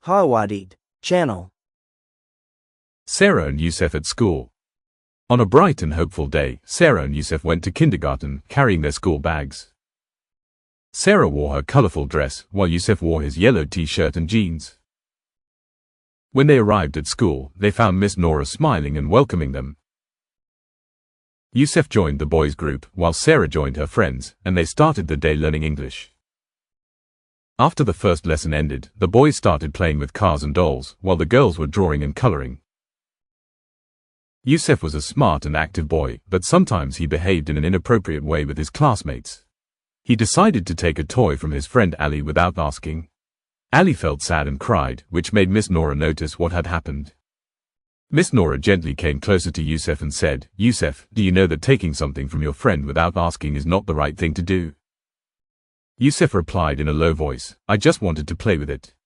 Hawadid channel. Sarah and Yusuf at school. On a bright and hopeful day, Sarah and Yusuf went to kindergarten, carrying their school bags. Sarah wore her colorful dress, while Yusuf wore his yellow t-shirt and jeans. When they arrived at school, they found Miss Nora smiling and welcoming them. Yusuf joined the boys' group, while Sarah joined her friends, and they started the day learning English. After the first lesson ended, the boys started playing with cars and dolls, while the girls were drawing and coloring. Yusuf was a smart and active boy, but sometimes he behaved in an inappropriate way with his classmates. He decided to take a toy from his friend Ali without asking. Ali felt sad and cried, which made Miss Nora notice what had happened. Miss Nora gently came closer to Yusuf and said, "Yusuf, do you know that taking something from your friend without asking is not the right thing to do?" Yusuf replied in a low voice, "I just wanted to play with it."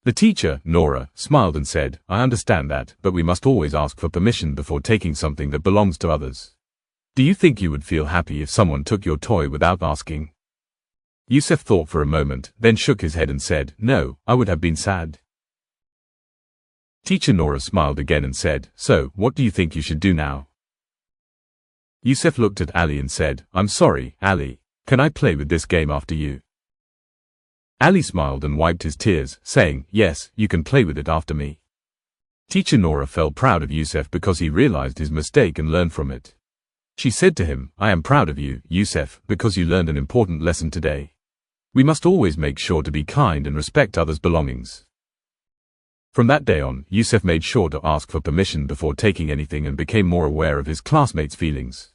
The teacher, Nora, smiled and said, "I understand that, but we must always ask for permission before taking something that belongs to others. Do you think you would feel happy if someone took your toy without asking?" Yusuf thought for a moment, then shook his head and said, "No, I would have been sad." Teacher Nora smiled again and said, "So, what do you think you should do now?" Yusuf looked at Ali and said, "I'm sorry, Ali. Can I play with this game after you?" Ali smiled and wiped his tears, saying, "Yes, you can play with it after me." Teacher Nora felt proud of Yusuf because he realized his mistake and learned from it. She said to him, "I am proud of you, Yusuf, because you learned an important lesson today. We must always make sure to be kind and respect others' belongings." From that day on, Yusuf made sure to ask for permission before taking anything and became more aware of his classmates' feelings.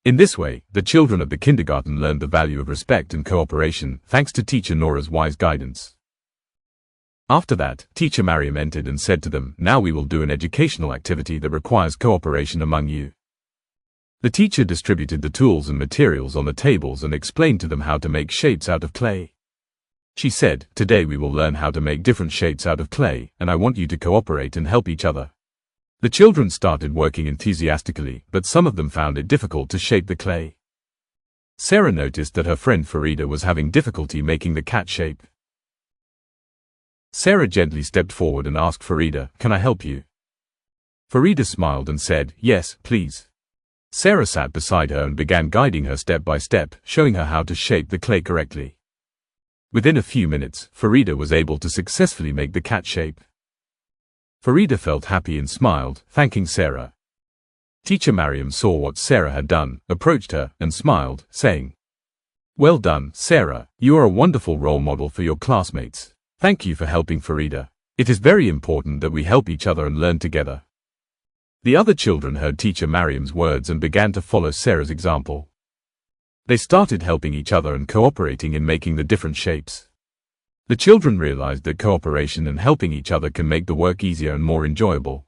In this way, the children of the kindergarten learned the value of respect and cooperation, thanks to Teacher Nora's wise guidance. After that, Teacher Mariam entered and said to them, "Now we will do an educational activity that requires cooperation among you." The teacher distributed the tools and materials on the tables and explained to them how to make shapes out of clay. She said, "Today we will learn how to make different shapes out of clay, and I want you to cooperate and help each other." The children started working enthusiastically, but some of them found it difficult to shape the clay. Sarah noticed that her friend Farida was having difficulty making the cat shape. Sarah gently stepped forward and asked Farida, "Can I help you?" Farida smiled and said, "Yes, please." Sarah sat beside her and began guiding her step by step, showing her how to shape the clay correctly. Within a few minutes, Farida was able to successfully make the cat shape. Farida felt happy and smiled, thanking Sarah. Teacher Mariam saw what Sarah had done, approached her, and smiled, saying, "Well done, Sarah. You are a wonderful role model for your classmates. Thank you for helping Farida. It is very important that we help each other and learn together." The other children heard Teacher Mariam's words and began to follow Sarah's example. They started helping each other and cooperating in making the different shapes. The children realized that cooperation and helping each other can make the work easier and more enjoyable.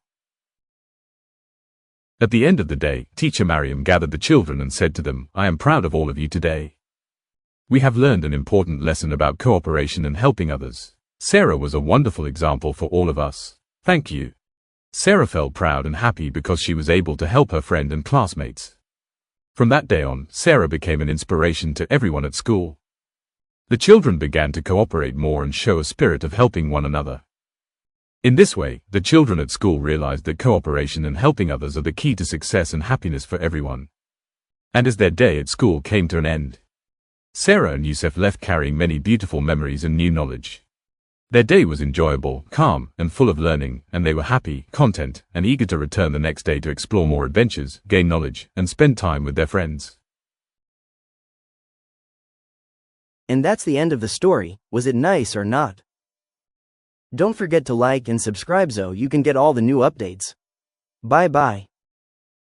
At the end of the day, Teacher Mariam gathered the children and said to them, "I am proud of all of you today. We have learned an important lesson about cooperation and helping others. Sarah was a wonderful example for all of us. Thank you." Sarah felt proud and happy because she was able to help her friend and classmates. From that day on, Sarah became an inspiration to everyone at school. The children began to cooperate more and show a spirit of helping one another. In this way, the children at school realized that cooperation and helping others are the key to success and happiness for everyone. And as their day at school came to an end, Sarah and Yusuf left carrying many beautiful memories and new knowledge. Their day was enjoyable, calm, and full of learning, and they were happy, content, and eager to return the next day to explore more adventures, gain knowledge, and spend time with their friends. And that's the end of the story. Was it nice or not? Don't forget to like and subscribe so you can get all the new updates. Bye bye.